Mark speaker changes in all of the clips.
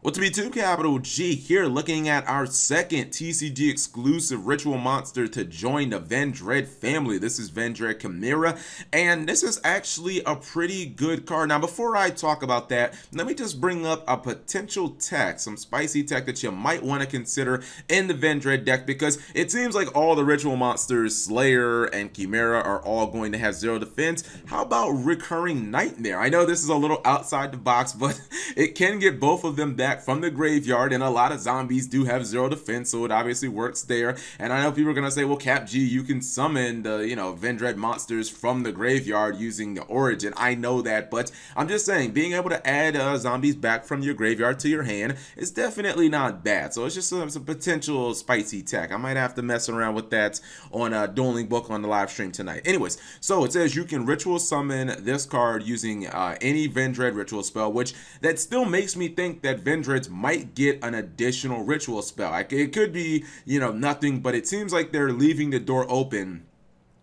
Speaker 1: What's up, YouTube? Capital G here, looking at our second TCG exclusive ritual monster to join the Vendread family. This is Vendread Chimera, and this is actually a pretty good card. Now, before I talk about that, let me just bring up a potential tech, some spicy tech that you might want to consider in the Vendread deck, because it seems like all the ritual monsters, Slayer and Chimera, are all going to have 0 defense. How about Recurring Nightmare? I know this is a little outside the box, but it can get both of them back from the graveyard, and a lot of zombies do have 0 defense, so it obviously works there. And I know people are gonna say, well, Cap G, you can summon the Vendread monsters from the graveyard using the origin. I know that, but I'm just saying, being able to add zombies back from your graveyard to your hand is definitely not bad. So it's just some potential spicy tech. I might have to mess around with that on Dueling Book on the live stream tonight. Anyways, so it says you can ritual summon this card using any Vendread ritual spell, which that still makes me think that Vendreads might get an additional ritual spell. It could be, nothing, but it seems like they're leaving the door open.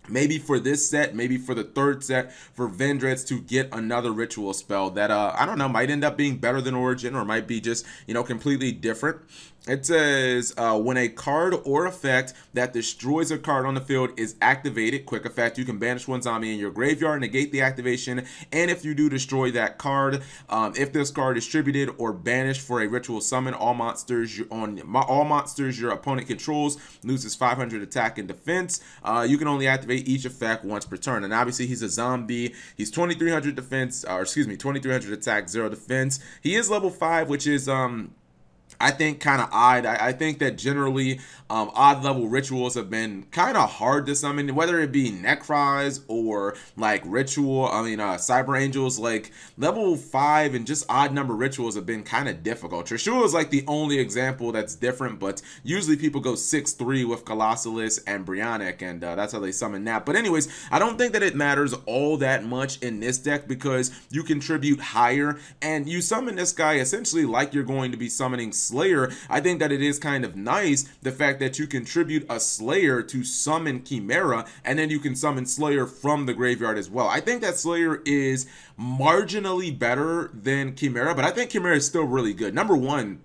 Speaker 1: Maybe for this set, maybe for the third set, for Vendreads to get another ritual spell that, I don't know, might end up being better than Origin, or might be just, completely different. It says, when a card or effect that destroys a card on the field is activated, quick effect, you can banish one zombie in your graveyard, negate the activation, and if you do destroy that card, if this card is distributed or banished for a ritual summon, all monsters your opponent controls loses 500 attack and defense. You can only activate each effect once per turn, and obviously he's a zombie. He's 2300 defense, or excuse me, 2300 attack, 0 defense. He is level 5, which is I think kind of odd. I think that generally odd level rituals have been kind of hard to summon, whether it be Necroz or like Cyber Angels. Like level 5 and just odd number rituals have been kind of difficult. Trishul is like the only example that's different, but usually people go 6-3 with Colossalus and Brionic, and that's how they summon that. But anyways, I don't think that it matters all that much in this deck, because you contribute higher and you summon this guy essentially like you're going to be summoning Slayer. I think that it is kind of nice, the fact that you contribute a Slayer to summon Chimera, and then you can summon Slayer from the graveyard as well. I think that Slayer is marginally better than Chimera, but I think Chimera is still really good. Number one,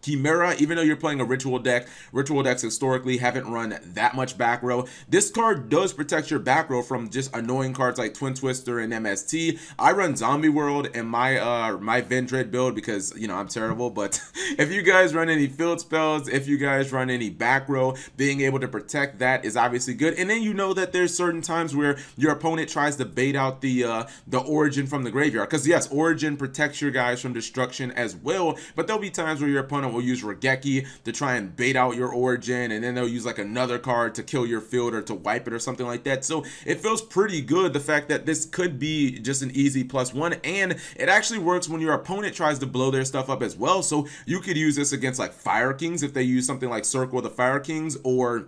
Speaker 1: Chimera, even though you're playing a ritual deck, ritual decks historically haven't run that much back row. This card does protect your back row from just annoying cards like Twin Twister and MST. I run Zombie World in my my Vendread build because, I'm terrible, but if you guys run any field spells, if you guys run any back row, being able to protect that is obviously good. And then that there's certain times where your opponent tries to bait out the Origin from the graveyard, because yes, Origin protects your guys from destruction as well, but there'll be times where your opponent will use Regeki to try and bait out your Origin, and then they'll use like another card to kill your field or to wipe it or something like that. So it feels pretty good, the fact that this could be just an easy +1, and it actually works when your opponent tries to blow their stuff up as well. So you could use this against like Fire Kings if they use something like Circle of the Fire Kings, or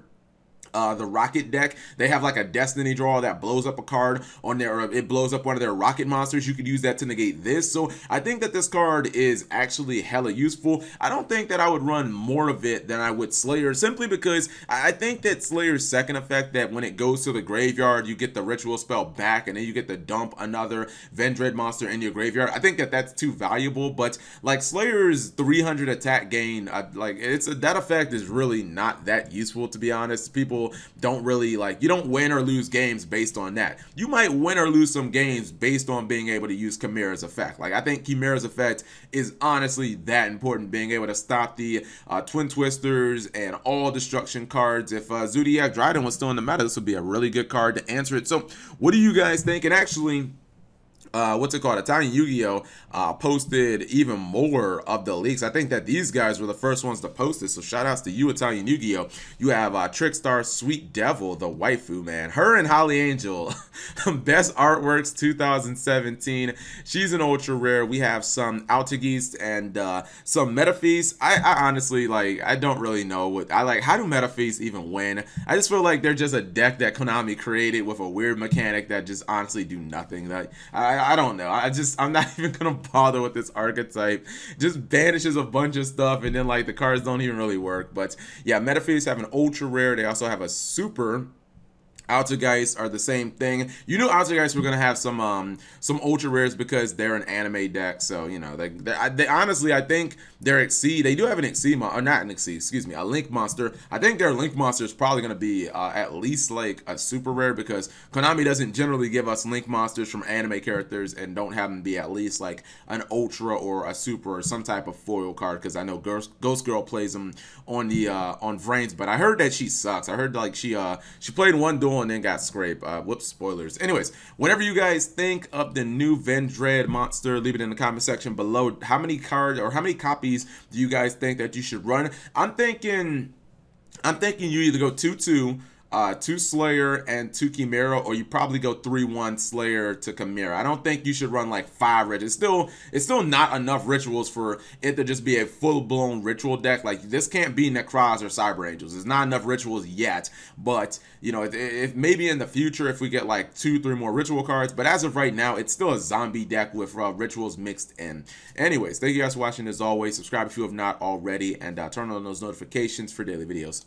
Speaker 1: the Rocket deck. They have like a Destiny draw that blows up a card on there, or it blows up one of their Rocket monsters. You could use that to negate this. So I think that this card is actually hella useful. I don't think that I would run more of it than I would Slayer, simply because I think that Slayer's second effect, that when it goes to the graveyard, you get the ritual spell back, and then you get to dump another Vendread monster in your graveyard. I think that that's too valuable, but like Slayer's 300 attack gain, that effect is really not that useful, to be honest. People don't really you don't win or lose games based on that. You might win or lose some games based on being able to use Chimera's effect. Like, I think Chimera's effect is honestly that important, being able to stop the Twin Twisters and all destruction cards. If Zodiac Dryden was still in the meta, this would be a really good card to answer it. So what do you guys think? And actually, what's it called? Yu-Gi-Oh! Posted even more of the leaks. I think that these guys were the first ones to post it, so shout outs to you, Italian Yu-Gi-Oh! You have Trickstar Sweet Devil, the waifu, man. Her and Holly Angel, best artworks 2017. She's an ultra rare. We have some Altageist and some Metafeast. I honestly, I don't really know what how do Metafeast even win? I just feel like they're just a deck that Konami created with a weird mechanic that just honestly do nothing. I don't know. I'm not even gonna bother with this archetype. Just banishes a bunch of stuff, and then the cards don't even really work. But yeah, Metafeast have an ultra rare. They also have a super Altergeist are the same thing. You knew Altergeist were gonna have some ultra rares because they're an anime deck. So you know they honestly, I think their Exceed, they do have an Exceed or not an Exceed, excuse me, a Link monster. I think their Link monster is probably gonna be at least like a super rare, because Konami doesn't generally give us Link monsters from anime characters and don't have them be at least like an ultra or a super or some type of foil card. Because I know Ghost Girl plays them on the on Vrains, but I heard that she sucks. I heard like she played one duel and then got scraped. Whoops, spoilers. Anyways, whatever you guys think of the new Vendread monster, leave it in the comment section below. How many cards or how many copies do you guys think that you should run? I'm thinking you either go 2-2, 2 Slayer and 2 Chimera, or you probably go 3-1 Slayer to Chimera. I don't think you should run like 5 rituals. It's still not enough rituals for it to just be a full-blown ritual deck. Like, this can't be Necroz or Cyber Angels. There's not enough rituals yet, but you know, if maybe in the future if we get like 2-3 more ritual cards, but as of right now, it's still a zombie deck with rituals mixed in. Anyways, thank you guys for watching. As always, subscribe if you have not already, and turn on those notifications for daily videos.